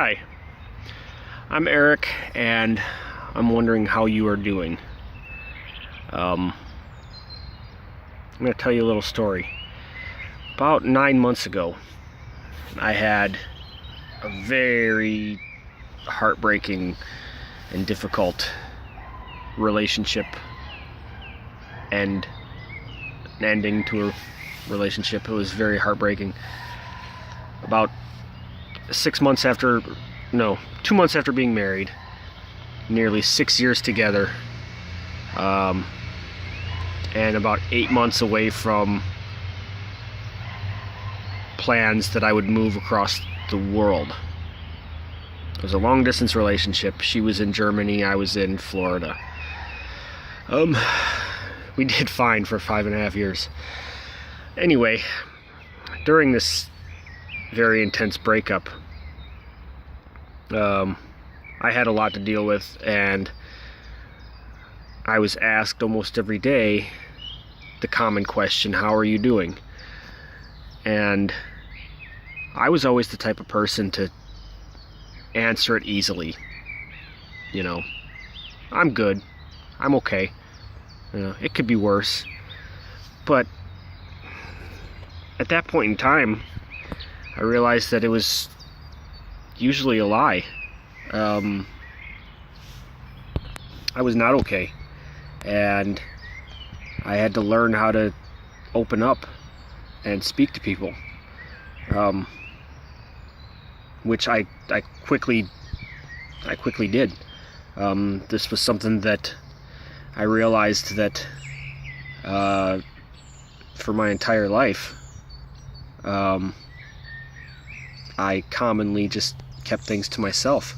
Hi, I'm Eric, and I'm wondering how you are doing. I'm going to tell you a little story. About 9 months ago, I had a very heartbreaking and difficult relationship and an ending to a relationship. It was very heartbreaking. About 2 months after being married, nearly 6 years together, and about 8 months away from plans that I would move across the world. It was a long distance relationship. She was in Germany, I was in Florida. We did fine for 5.5 years. Anyway, during this very intense breakup, I had a lot to deal with, and I was asked almost every day the common question, how are you doing? And I was always the type of person to answer it easily. I'm good, I'm okay, it could be worse. But at that point in time, I realized that it was usually a lie. I was not okay, and I had to learn how to open up and speak to people, which I quickly did. This was something that I realized that for my entire life, I commonly just kept things to myself,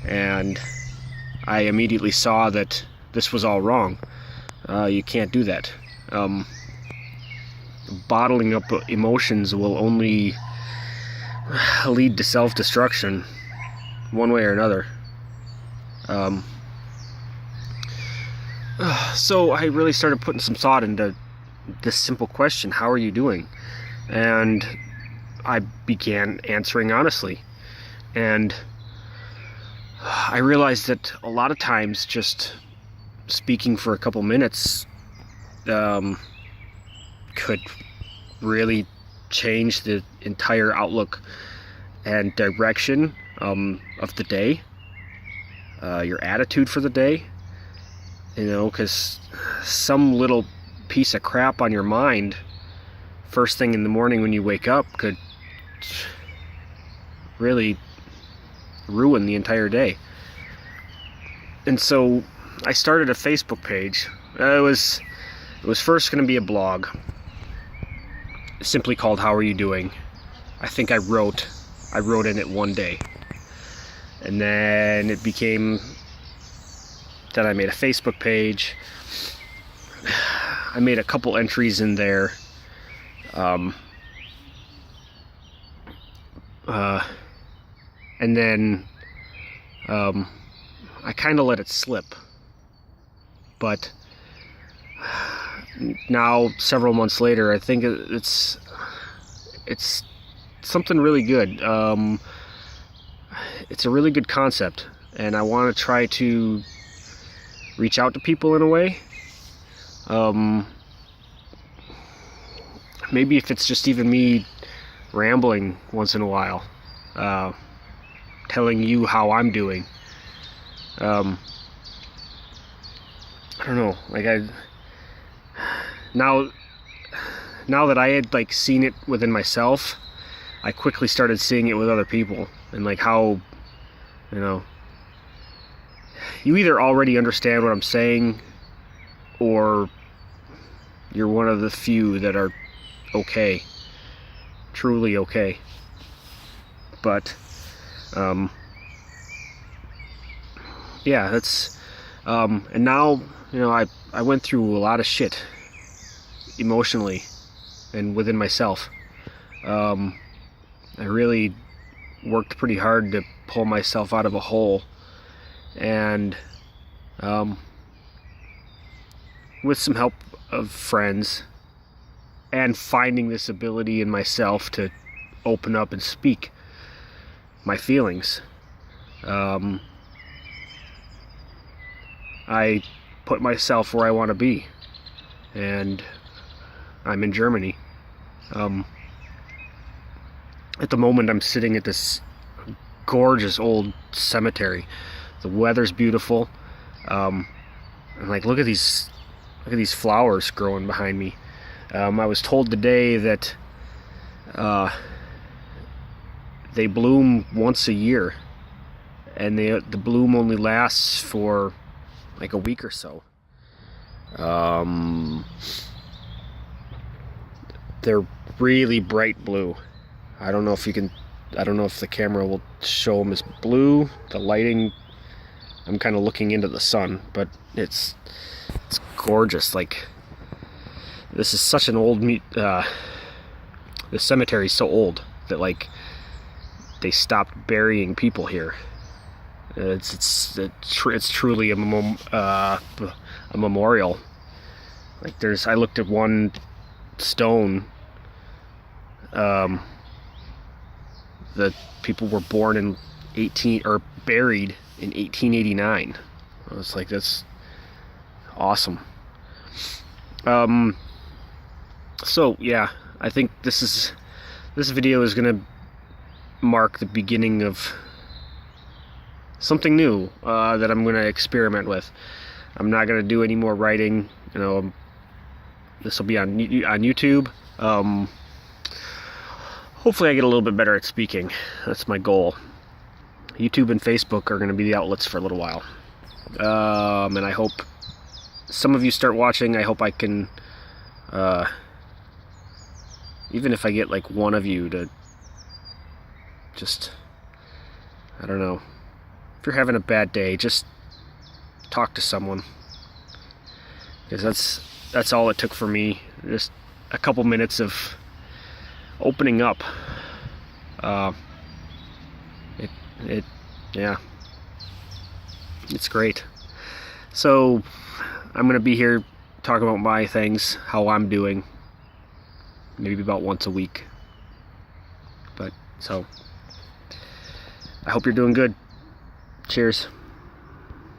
and I immediately saw that this was all wrong. You can't do that. Bottling up emotions will only lead to self-destruction, one way or another. So I really started putting some thought into this simple question, how are you doing? And I began answering honestly, and I realized that a lot of times just speaking for a couple minutes could really change the entire outlook and direction of the day, your attitude for the day, because some little piece of crap on your mind first thing in the morning when you wake up could really ruin the entire day. And so I started a Facebook page. It was first going to be a blog, simply called How Are You Doing? I think I wrote in it one day, and then it became that I made a Facebook page. I made a couple entries in there, and then I kind of let it slip. But now, several months later, I think it's something really good. It's a really good concept, and I want to try to reach out to people in a way. Maybe if it's just even me rambling once in a while, telling you how I'm doing. I don't know, now that I had seen it within myself, I quickly started seeing it with other people, and how, you either already understand what I'm saying, or you're one of the few that are okay, truly okay. But yeah, that's and now I went through a lot of shit emotionally and within myself. I really worked pretty hard to pull myself out of a hole, and with some help of friends and finding this ability in myself to open up and speak, my feelings. I put myself where I want to be, and I'm in Germany. At the moment, I'm sitting at this gorgeous old cemetery. The weather's beautiful. And like, look at these flowers growing behind me. I was told today that they bloom once a year, and the bloom only lasts for like a week or so. They're really bright blue. I don't know if the camera will show them as blue. The lighting, I'm kind of looking into the sun, but it's gorgeous. Like, this is such an old the cemetery is so old that like they stopped burying people here. It's truly a memorial. Like, I looked at one stone. The people were born in buried in 1889. I was like, that's awesome. So yeah, I think this video is gonna mark the beginning of something new that I'm gonna experiment with. I'm not gonna do any more writing. You know, this will be on YouTube. Hopefully I get a little bit better at speaking. That's my goal. YouTube and Facebook are going to be the outlets for a little while. And I hope some of you start watching. I hope I can, even if I get like one of you to just, I don't know, if you're having a bad day, just talk to someone. Because that's all it took for me. Just a couple minutes of opening up. Yeah, it's great. So I'm gonna be here talking about my things, how I'm doing, maybe about once a week. But so I hope you're doing good. Cheers.